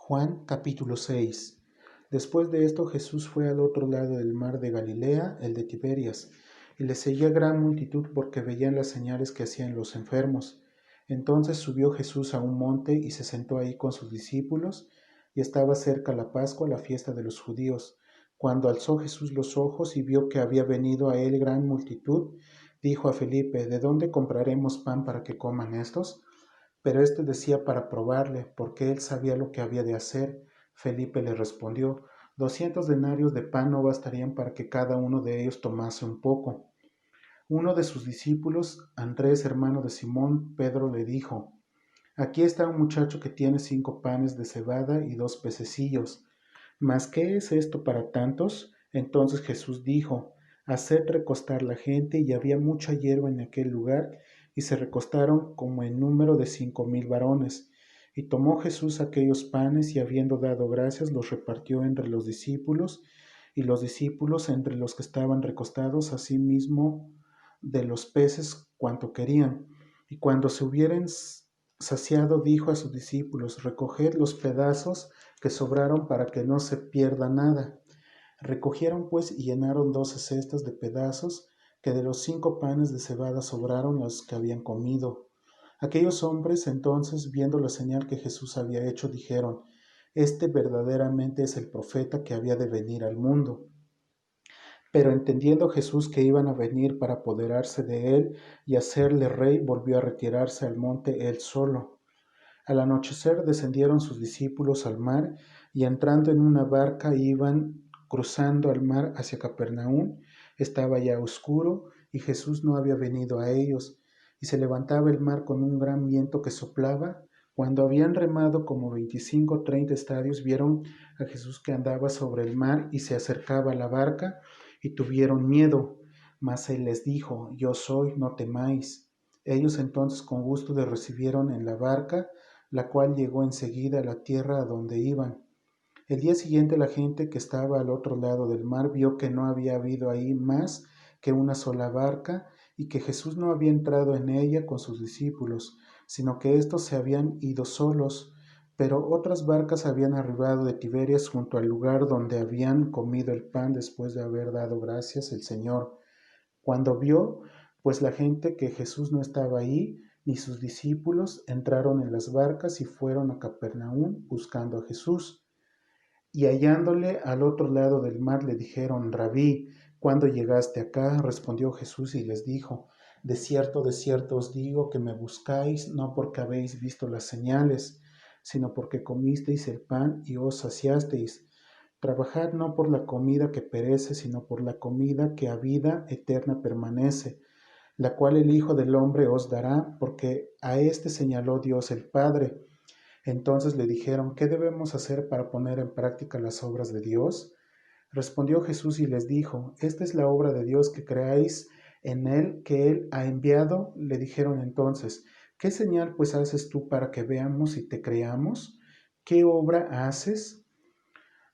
Juan capítulo 6. Después de esto Jesús fue al otro lado del mar de Galilea, el de Tiberias, y le seguía gran multitud porque veían las señales que hacían los enfermos. Entonces subió Jesús a un monte y se sentó ahí con sus discípulos, y estaba cerca la Pascua, la fiesta de los judíos. Cuando alzó Jesús los ojos y vio que había venido a él gran multitud, dijo a Felipe: ¿De dónde compraremos pan para que coman estos? Pero éste decía para probarle, porque él sabía lo que había de hacer. Felipe le respondió: 200 denarios de pan no bastarían para que cada uno de ellos tomase un poco. Uno de sus discípulos, Andrés, hermano de Simón Pedro, le dijo: Aquí está un muchacho que tiene 5 panes de cebada y 2 pececillos. ¿Mas qué es esto para tantos? Entonces Jesús dijo: Haced recostar la gente. Y había mucha hierba en aquel lugar, y se recostaron como en número de 5,000 varones. Y tomó Jesús aquellos panes, y habiendo dado gracias, los repartió entre los discípulos, y los discípulos entre los que estaban recostados, asimismo de los peces cuanto querían. Y cuando se hubieran saciado, dijo a sus discípulos: Recoged los pedazos que sobraron para que no se pierda nada. Recogieron pues y llenaron 12 cestas de pedazos que de los 5 panes de cebada sobraron los que habían comido. Aquellos hombres entonces, viendo la señal que Jesús había hecho, dijeron: Este verdaderamente es el profeta que había de venir al mundo. Pero entendiendo Jesús que iban a venir para apoderarse de él y hacerle rey, volvió a retirarse al monte él solo. Al anochecer descendieron sus discípulos al mar, y entrando en una barca iban cruzando al mar hacia Capernaum. Estaba ya oscuro, y Jesús no había venido a ellos, y se levantaba el mar con un gran viento que soplaba. Cuando habían remado como 25 o 30 estadios, vieron a Jesús que andaba sobre el mar y se acercaba a la barca, y tuvieron miedo. Mas él les dijo: Yo soy, no temáis. Ellos entonces con gusto le recibieron en la barca, la cual llegó enseguida a la tierra a donde iban. El día siguiente la gente que estaba al otro lado del mar vio que no había habido ahí más que una sola barca, y que Jesús no había entrado en ella con sus discípulos, sino que éstos se habían ido solos. Pero otras barcas habían arribado de Tiberias junto al lugar donde habían comido el pan después de haber dado gracias el Señor. Cuando vio, pues, la gente que Jesús no estaba ahí, ni sus discípulos, entraron en las barcas y fueron a Capernaum buscando a Jesús. Y hallándole al otro lado del mar, le dijeron: Rabí, ¿cuándo llegaste acá? Respondió Jesús y les dijo: de cierto os digo que me buscáis, no porque habéis visto las señales, sino porque comisteis el pan y os saciasteis. Trabajad no por la comida que perece, sino por la comida que a vida eterna permanece, la cual el Hijo del Hombre os dará, porque a éste señaló Dios el Padre. Entonces le dijeron: ¿Qué debemos hacer para poner en práctica las obras de Dios? Respondió Jesús y les dijo: Esta es la obra de Dios, que creáis en él que él ha enviado. Le dijeron entonces: ¿Qué señal pues haces tú para que veamos y te creamos? ¿Qué obra haces?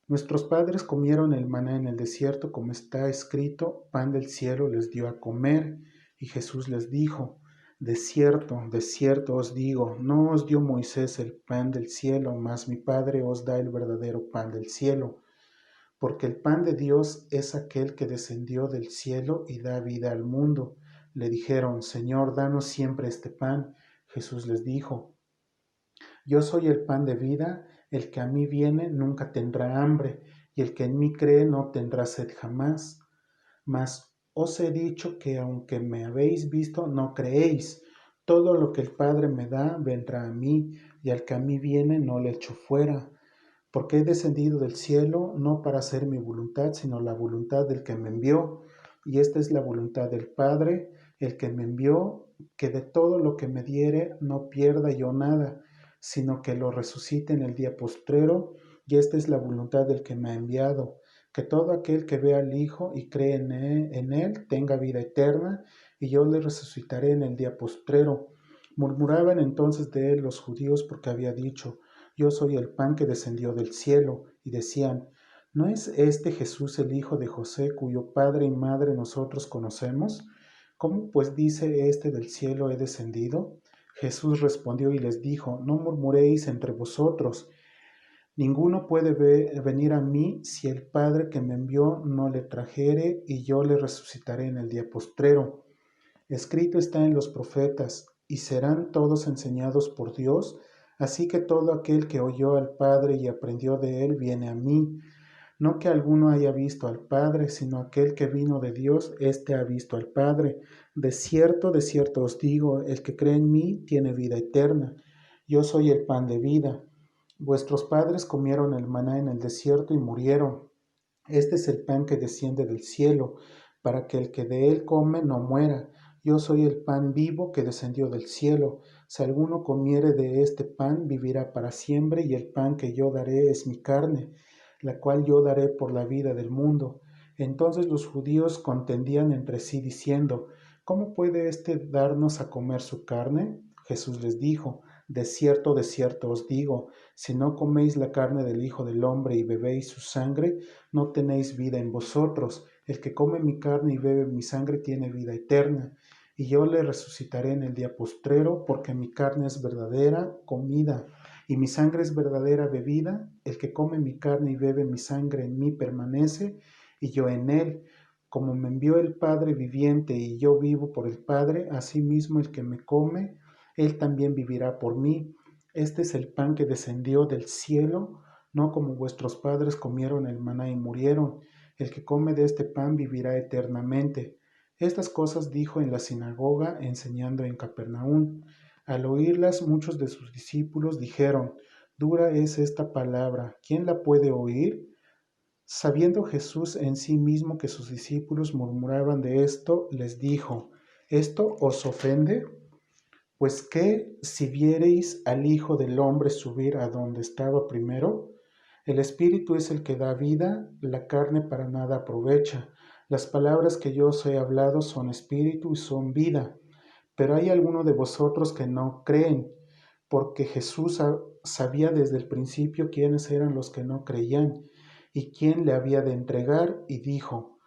Nuestros padres comieron el maná en el desierto, como está escrito: pan del cielo les dio a comer. Y Jesús les dijo: de cierto os digo, no os dio Moisés el pan del cielo, mas mi Padre os da el verdadero pan del cielo. Porque el pan de Dios es aquel que descendió del cielo y da vida al mundo. Le dijeron: Señor, danos siempre este pan. Jesús les dijo: Yo soy el pan de vida. El que a mí viene nunca tendrá hambre, y el que en mí cree no tendrá sed jamás. Mas os he dicho que aunque me habéis visto, no creéis. Todo lo que el Padre me da vendrá a mí, y al que a mí viene no le echo fuera. Porque he descendido del cielo no para hacer mi voluntad, sino la voluntad del que me envió. Y esta es la voluntad del Padre, el que me envió, que de todo lo que me diere no pierda yo nada, sino que lo resucite en el día postrero. Y esta es la voluntad del que me ha enviado, que todo aquel que vea al Hijo y cree en él tenga vida eterna, y yo le resucitaré en el día postrero. Murmuraban entonces de él los judíos porque había dicho: Yo soy el pan que descendió del cielo. Y decían: ¿No es este Jesús el hijo de José, cuyo padre y madre nosotros conocemos? ¿Cómo pues dice este: del cielo he descendido? Jesús respondió y les dijo: No murmuréis entre vosotros. Ninguno puede venir a mí si el Padre que me envió no le trajere, y yo le resucitaré en el día postrero. Escrito está en los profetas, y serán todos enseñados por Dios, así que todo aquel que oyó al Padre y aprendió de él viene a mí. No que alguno haya visto al Padre, sino aquel que vino de Dios, éste ha visto al Padre. De cierto os digo, el que cree en mí tiene vida eterna. Yo soy el pan de vida. Vuestros padres comieron el maná en el desierto y murieron. Este es el pan que desciende del cielo, para que el que de él come no muera. Yo soy el pan vivo que descendió del cielo. Si alguno comiere de este pan, vivirá para siempre, y el pan que yo daré es mi carne, la cual yo daré por la vida del mundo. Entonces los judíos contendían entre sí diciendo, ¿cómo puede éste darnos a comer su carne? Jesús les dijo, de cierto os digo, si no coméis la carne del Hijo del Hombre y bebéis su sangre, no tenéis vida en vosotros. El que come mi carne y bebe mi sangre tiene vida eterna, y yo le resucitaré en el día postrero, porque mi carne es verdadera comida, y mi sangre es verdadera bebida. El que come mi carne y bebe mi sangre en mí permanece, y yo en él. Como me envió el Padre viviente y yo vivo por el Padre, asimismo el que me come, él también vivirá por mí. Este es el pan que descendió del cielo, no como vuestros padres comieron el maná y murieron. El que come de este pan vivirá eternamente. Estas cosas dijo en la sinagoga, enseñando en Capernaum. Al oírlas, muchos de sus discípulos dijeron, dura es esta palabra, ¿quién la puede oír? Sabiendo Jesús en sí mismo que sus discípulos murmuraban de esto, les dijo, ¿esto os ofende? Pues qué si viereis al Hijo del Hombre subir a donde estaba primero. El Espíritu es el que da vida, la carne para nada aprovecha. Las palabras que yo os he hablado son espíritu y son vida. Pero hay algunos de vosotros que no creen, porque Jesús sabía desde el principio quiénes eran los que no creían y quién le había de entregar, y dijo,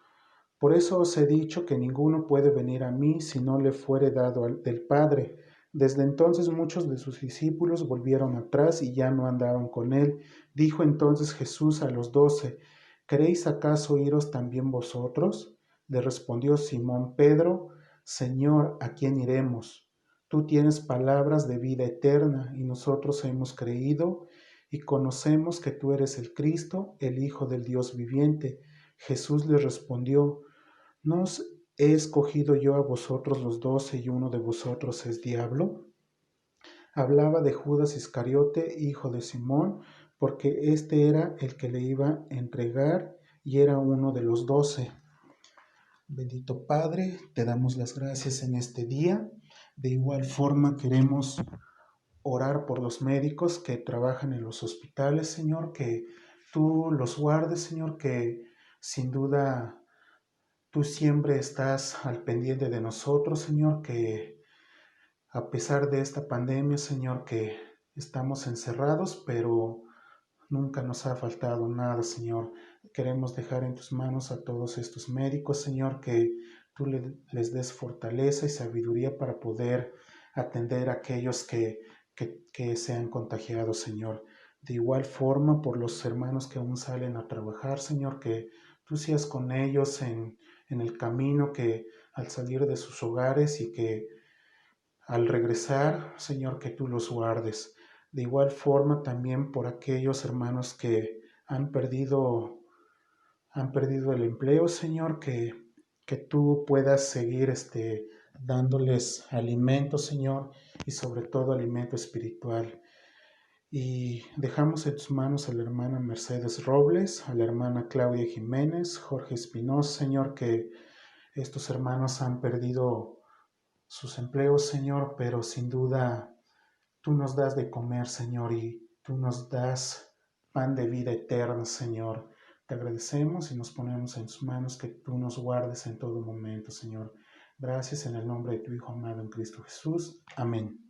por eso os he dicho que ninguno puede venir a mí si no le fuere dado del Padre. Desde entonces muchos de sus discípulos volvieron atrás y ya no andaron con él. Dijo entonces Jesús a los 12, ¿queréis acaso iros también vosotros? Le respondió Simón Pedro, Señor, ¿a quién iremos? Tú tienes palabras de vida eterna, y nosotros hemos creído y conocemos que tú eres el Cristo, el Hijo del Dios viviente. Jesús le respondió, ¿no os he escogido yo a vosotros los 12 y uno de vosotros es diablo? Hablaba de Judas Iscariote, hijo de Simón, porque este era el que le iba a entregar y era uno de los 12. Bendito Padre, te damos las gracias en este día. De igual forma queremos orar por los médicos que trabajan en los hospitales, Señor, que tú los guardes, Señor, que sin duda tú siempre estás al pendiente de nosotros, Señor, que a pesar de esta pandemia, Señor, que estamos encerrados, pero nunca nos ha faltado nada, Señor. Queremos dejar en tus manos a todos estos médicos, Señor, que tú les des fortaleza y sabiduría para poder atender a aquellos que se han contagiado, Señor. De igual forma, por los hermanos que aún salen a trabajar, Señor, que tú seas con ellos en el camino, que al salir de sus hogares y que al regresar, Señor, que tú los guardes. De igual forma también por aquellos hermanos que han perdido el empleo, Señor, que tú puedas seguir dándoles alimento, Señor, y sobre todo alimento espiritual. Y dejamos en tus manos a la hermana Mercedes Robles, a la hermana Claudia Jiménez, Jorge Espinosa, Señor, que estos hermanos han perdido sus empleos, Señor, pero sin duda tú nos das de comer, Señor, y tú nos das pan de vida eterna, Señor. Te agradecemos y nos ponemos en tus manos, que tú nos guardes en todo momento, Señor. Gracias en el nombre de tu Hijo amado en Cristo Jesús. Amén.